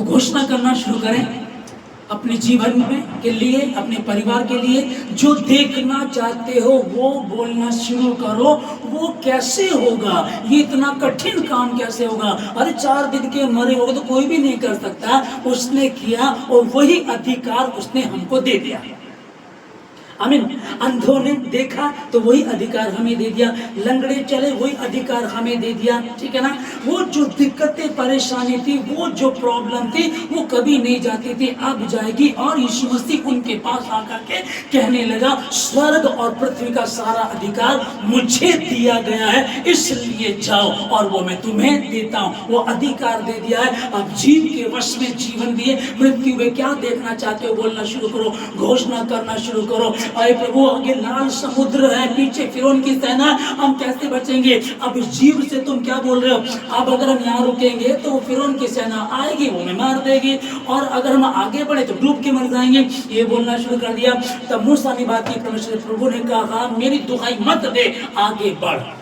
तो घोषणा करना शुरू करें अपने जीवन में के लिए, अपने परिवार के लिए। जो देखना चाहते हो वो बोलना शुरू करो। वो कैसे होगा? ये इतना कठिन काम कैसे होगा? अरे 4 दिन के मरे होगे तो कोई भी नहीं कर सकता। उसने किया और वही अधिकार उसने हमको दे दिया। आमीन। अंधों ने देखा तो वही अधिकार हमें दे दिया, लंगड़े चले वही अधिकार हमें दे दिया, ठीक है ना। वो जो दिक्कतें परेशानी थी, वो जो प्रॉब्लम थी, वो कभी नहीं जाती थी, अब जाएगी। और यीशु मसीह उनके पास आकर के कहने लगा, स्वर्ग और पृथ्वी का सारा अधिकार मुझे दिया गया है, इसलिए जाओ और वो मैं तुम्हें देता हूँ। वो अधिकार दे दिया है। अब जीव के वश में जीवन दिए। मृत्यु में क्या देखना चाहते हो बोलना शुरू करो, घोषणा करना शुरू करो। अरे प्रभु, आगे लाल समुद्र है, पीछे फिरौन की सेना, हम कैसे बचेंगे? अब इस जीव से तुम क्या बोल रहे हो? अब अगर हम यहाँ रुकेंगे तो फिरौन की सेना आएगी, वो हमें मार देगी, और अगर हम आगे बढ़े तो डूब के मर जाएंगे। ये बोलना शुरू कर दिया। तब मूसा ने बात की, परमेश्वर प्रभु ने कहा, मेरी दुहाई मत दे, आगे बढ़।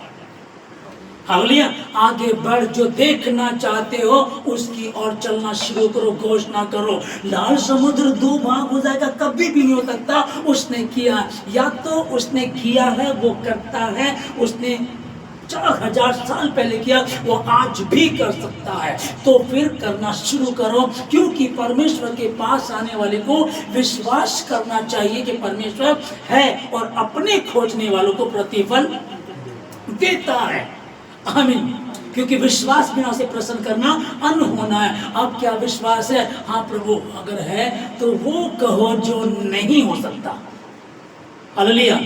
हालेलुया, आगे बढ़। जो देखना चाहते हो उसकी ओर चलना शुरू करो, घोषणा करो। लाल समुद्र 2 भाग हो जाएगा, कभी भी नहीं हो सकता। उसने किया, या तो उसने किया है, वो करता है। उसने 4000 साल पहले किया, वो आज भी कर सकता है। तो फिर करना शुरू करो, क्योंकि परमेश्वर के पास आने वाले को विश्वास करना चाहिए कि परमेश्वर है और अपने खोजने वालों को प्रतिफल देता है। आमीन। क्योंकि विश्वास बिना से प्रसन्न करना अन्न होना है। अब क्या विश्वास है? हाँ प्रभु, अगर है तो वो कहो जो नहीं हो सकता। हालेलुया।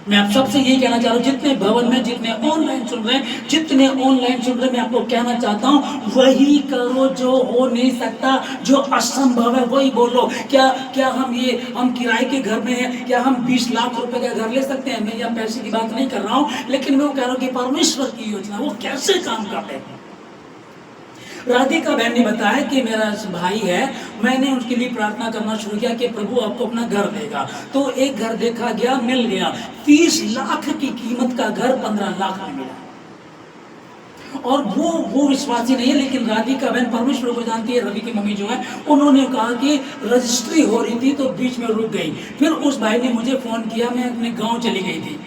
मैं आप सबसे यही कहना चाह रहा हूँ, जितने भवन में, जितने ऑनलाइन सुन रहे हैं, जितने ऑनलाइन सुन रहे हैं, मैं आपको कहना चाहता हूँ, वही करो जो हो नहीं सकता, जो असंभव है वही बोलो। क्या हम किराए के घर में हैं? क्या हम 20 लाख रुपए का घर ले सकते हैं? मैं यहाँ पैसे की बात नहीं कर रहा हूँ, लेकिन मैं वो कह रहा हूँ कि परमेश्वर की योजना वो कैसे काम करते हैं। राधिका बहन ने बताया कि मेरा भाई है, मैंने उसके लिए प्रार्थना करना शुरू किया कि प्रभु आपको अपना घर देगा। तो एक घर देखा गया, मिल गया। 30 लाख की कीमत का घर 15 लाख में मिला। और वो विश्वासी नहीं है, लेकिन राधिका बहन परमेश्वर को जानती है। रवि की मम्मी जो है, उन्होंने कहा कि रजिस्ट्री हो रही थी तो बीच में रुक गई। फिर उस भाई ने मुझे फोन किया, मैं अपने गाँव चली गई थी।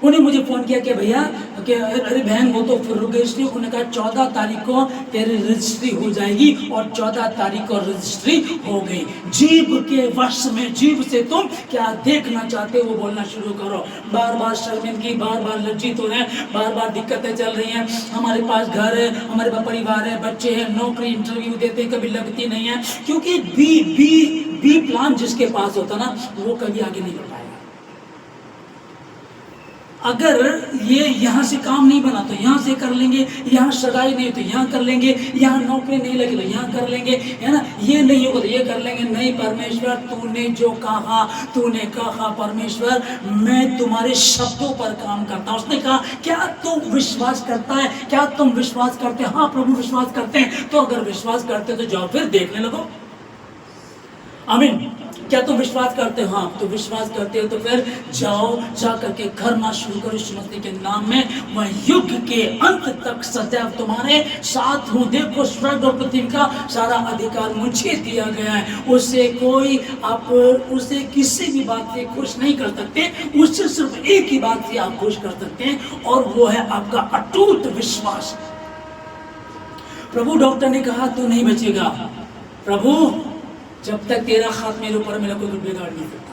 उन्हें मुझे फोन किया कि भैया, अरे बहन वो तो फिर रुक गई। उन्होंने कहा 14 तारीख को तेरी रजिस्ट्री हो जाएगी, और 14 तारीख को रजिस्ट्री हो गई। जीव के वश में, जीव से तुम क्या देखना चाहते हो वो बोलना शुरू करो। बार बार शर्मिंदगी, बार बार लज्जित हो रहे हैं, बार बार दिक्कतें चल रही हैं। हमारे पास घर है, हमारे पास परिवार है, बच्चे हैं, नौकरी इंटरव्यू देते कभी लगती नहीं है, क्योंकि बी प्लान जिसके पास होता ना, वो कभी आगे नहीं बढ़ पाएगा। अगर ये यहाँ से काम नहीं बना तो यहाँ से कर लेंगे, यहाँ सगाई नहीं तो यहाँ कर लेंगे, यहाँ नौकरी नहीं लगी तो यहाँ कर लेंगे, है ना। ये नहीं होगा तो ये कर लेंगे। नहीं परमेश्वर, तूने जो कहा, तूने कहा परमेश्वर मैं तुम्हारे शब्दों पर काम करता हूँ। उसने कहा क्या तुम विश्वास करता है? क्या तुम विश्वास करते? हाँ प्रभु विश्वास करते हैं। तो अगर विश्वास करते तो जाओ फिर देखने लगो। आमीन। क्या तुम विश्वास करते हो? हाँ, तो विश्वास करते हो तो फिर जाओ, जा करके करना शुरू करो यीशु मसीह के नाम में। मैं युग के अंत तक सदैव तुम्हारे साथ हूँ। देखो, स्वर्ग और पृथ्वी का सारा अधिकार मुझे दिया गया है। उसे किसी भी बात से खुश नहीं कर सकते। उससे सिर्फ एक ही बात से आप खुश कर सकते हैं, और वो है आपका अटूट विश्वास। प्रभु डॉक्टर ने कहा तू नहीं बचेगा। प्रभु जब तक तेरा हाथ मेरे ऊपर, मेरा कोई बिगाड़ नहीं सकता।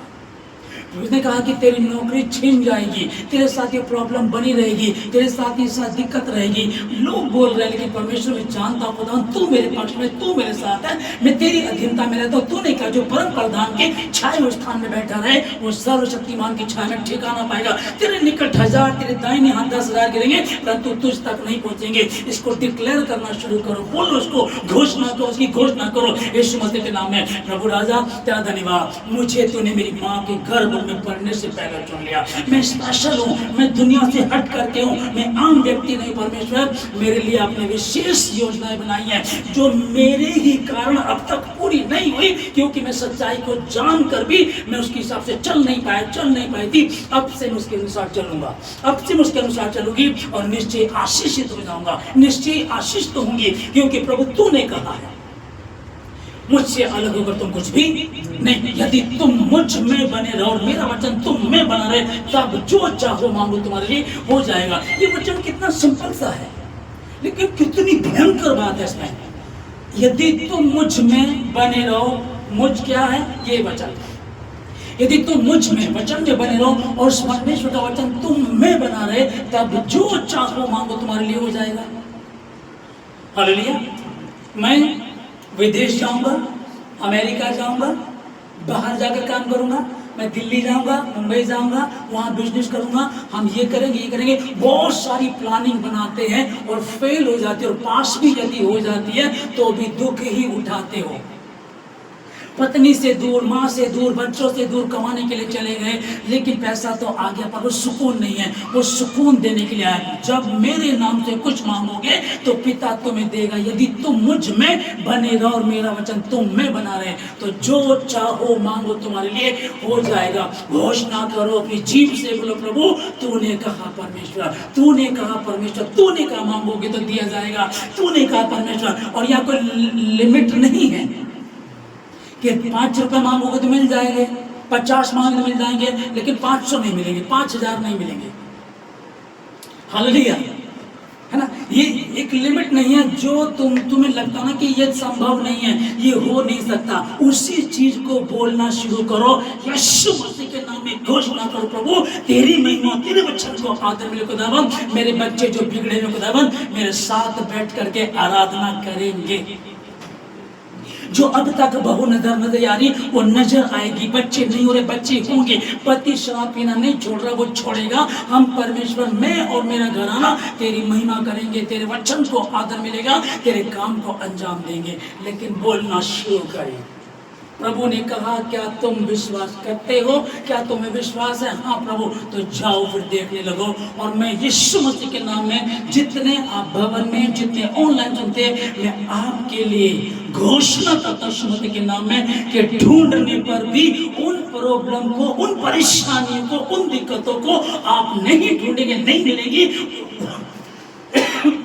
उसने कहा कि तेरी नौकरी छिन जाएगी, तेरे साथ ये प्रॉब्लम बनी रहेगी, तेरे साथ ये साथ दिक्कत रहेगी। लोग बोल रहे हैं, लेकिन परमेश्वर मैं जानता हूँ खुदा तू मेरे पक्ष में, तू मेरे साथ है, मैं तेरी अधीनता में रहता हूँ। तूने कहा जो परम प्रधान के छाए हुए स्थान में बैठा रहे, वो सर्वशक्तिमान की छाया में ठिकाना पाएगा। तेरे निकट 1000, तेरे दाहिने हाथ 10,000 गिरेंगे, परंतु तुझ तक नहीं पहुंचेंगे। इसको डिक्लेयर करना शुरू करो, बोलो उसको, घोषणा करो, उसकी घोषणा करो यीशु मसीह के नाम में। प्रभु राजा तेरा धन्यवाद, मुझे तूने मेरी माँ के गर्भ में पढ़ने से पहले चुन लिया। मैं स्पेशल हूँ, मैं दुनिया से हट करके हूँ, मैं आम व्यक्ति नहीं। परमेश्वर मेरे लिए आपने विशेष योजनाएं बनाई हैं, जो मेरे ही कारण अब तक पूरी नहीं हुई, क्योंकि मैं सच्चाई को जानकर भी मैं उसके हिसाब से चल नहीं पाई थी। अब से मैं उसके अनुसार चलूंगा, अब से मैं उसके अनुसार चलूंगी, और निश्चय आशीषित हो जाऊंगा। निश्चय आशीष तो होंगी, क्योंकि प्रभु तूने कहा है। मुझसे अलग होकर तुम कुछ भी नहीं। यदि तुम मुझ में बने रहो और मेरा वचन तुम में बना रहे, तब जो चाहो मांगो तुम्हारे लिए हो जाएगा। ये वचन कितना सिंपल सा है, लेकिन कितनी भयंकर बात है इसमें। यदि तुम मुझ में बने रहो, मुझ क्या है? ये वचन। यदि तुम मुझ में वचन में बने रहो और परमेश्वर का वचन तुम में बना रहे, तब जो चाहो मांगो तुम्हारे लिए हो जाएगा। हालेलुया। मैं विदेश जाऊंगा, अमेरिका जाऊंगा, बाहर जाकर काम करूंगा, मैं दिल्ली जाऊंगा, मुंबई जाऊंगा, वहां बिजनेस करूंगा, हम ये करेंगे, बहुत सारी प्लानिंग बनाते हैं और फेल हो जाती है, और पास भी यदि हो जाती है तो भी दुख ही उठाते हो। पत्नी से दूर, माँ से दूर, बच्चों से दूर कमाने के लिए चले गए, लेकिन पैसा तो आ गया पर वो सुकून नहीं है। वो सुकून देने के लिए आया। जब मेरे नाम से कुछ मांगोगे तो पिता तुम्हें देगा। यदि तुम मुझ में बने रहो और मेरा वचन तुम में बना रहे, तो जो चाहो मांगो तुम्हारे लिए हो जाएगा। घोषणा करो अपनी जीभ से, बोलो प्रभु तूने कहा परमेश्वर, तूने कहा परमेश्वर, तूने कहा मांगोगे तो दिया जाएगा, तूने कहा परमेश्वर। और यहाँ कोई लिमिट नहीं है कि 5 रुपए मांगोगे तो मिल जाएंगे, 50 मांगोगे तो मिल जाएंगे, लेकिन 500 नहीं मिलेंगे, 5000 नहीं मिलेंगे। हालेलुया, है ना। ये एक लिमिट नहीं है। जो तुम्हें लगता ना कि ये संभव नहीं है, ये हो नहीं सकता, उसी चीज को बोलना शुरू करो। यीशु मसीह के नाम में घोषणा करो, प्रभु तेरी महिमा, तेरे वचन को आदर मिले खुदावन। मेरे बच्चे जो बिगड़े हुए खुदावन, मेरे साथ बैठ करके आराधना करेंगे। जो अब तक बहु नजर आ रही, वो नजर आएगी। बच्चे नहीं हो रहे, बच्चे होंगे। पति शराब पीना नहीं छोड़ रहा, वो छोड़ेगा। हम परमेश्वर, मैं और मेरा घराना तेरी महिमा करेंगे, तेरे वचन को आदर मिलेगा, तेरे काम को अंजाम देंगे। लेकिन बोलना शुरू करें। प्रभु ने कहा क्या तुम विश्वास करते हो? क्या तुम्हें विश्वास है? हाँ प्रभु, तो जाओ फिर देखने लगो। और मैं यीशु मसीह के नाम में, जितने आप भवन में, जितने ऑनलाइन सुनते हैं, मैं आपके लिए घोषणा करता यीशु मसीह के नाम में कि ढूंढने पर भी उन प्रॉब्लम को, उन परेशानियों को, उन दिक्कतों को आप नहीं ढूंढेंगे, नहीं मिलेगी।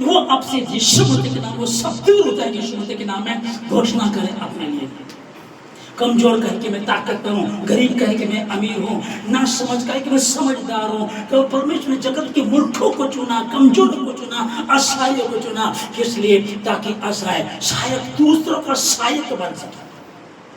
वो आपसे यीशु मसीह के नाम, वो सब दूर हो जाएगी यीशु मसीह के नाम में। घोषणा करें अपने लिए। कमजोर कह के मैं ताकतवर हूँ, गरीब कह के मैं अमीर हूँ, ना समझ कह के मैं समझदार हूँ। तो परमेश्वर ने जगत के मूर्खों को चुना, कमजोरों को चुना, असहायों को चुना, इसलिए ताकि असहाय शायद दूसरों का सहायक बन सके,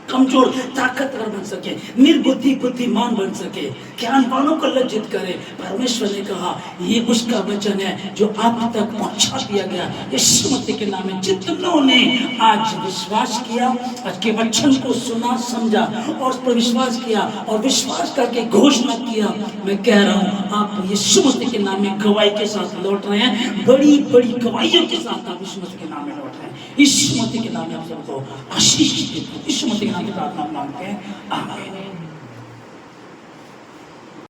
कमजोर ताकतवर बन सके, निर्बुद्धि बुद्धिमान बन सके, ज्ञानवानों को लज्जित करे। परमेश्वर ने कहा ये उसका वचन है जो आप तक पहुंचा दिया गया यीशु मसीह के नाम में। जितनों ने आज विश्वास किया, आज के वचन को सुना, समझा और उस पर विश्वास किया और विश्वास करके घोषणा किया, मैं कह रहा हूँ आप यीशु मसीह के नाम में गवाही के साथ लौट रहे हैं। बड़ी बड़ी गवाहियों के साथ आप यीशु मसीह के नाम में लौट रहे हैं। यीशु मसीह के नाम में आप सबको आशीष देता हूं। यीशु मसीह के नाम में प्रार्थना मांगते हैं, आमीन।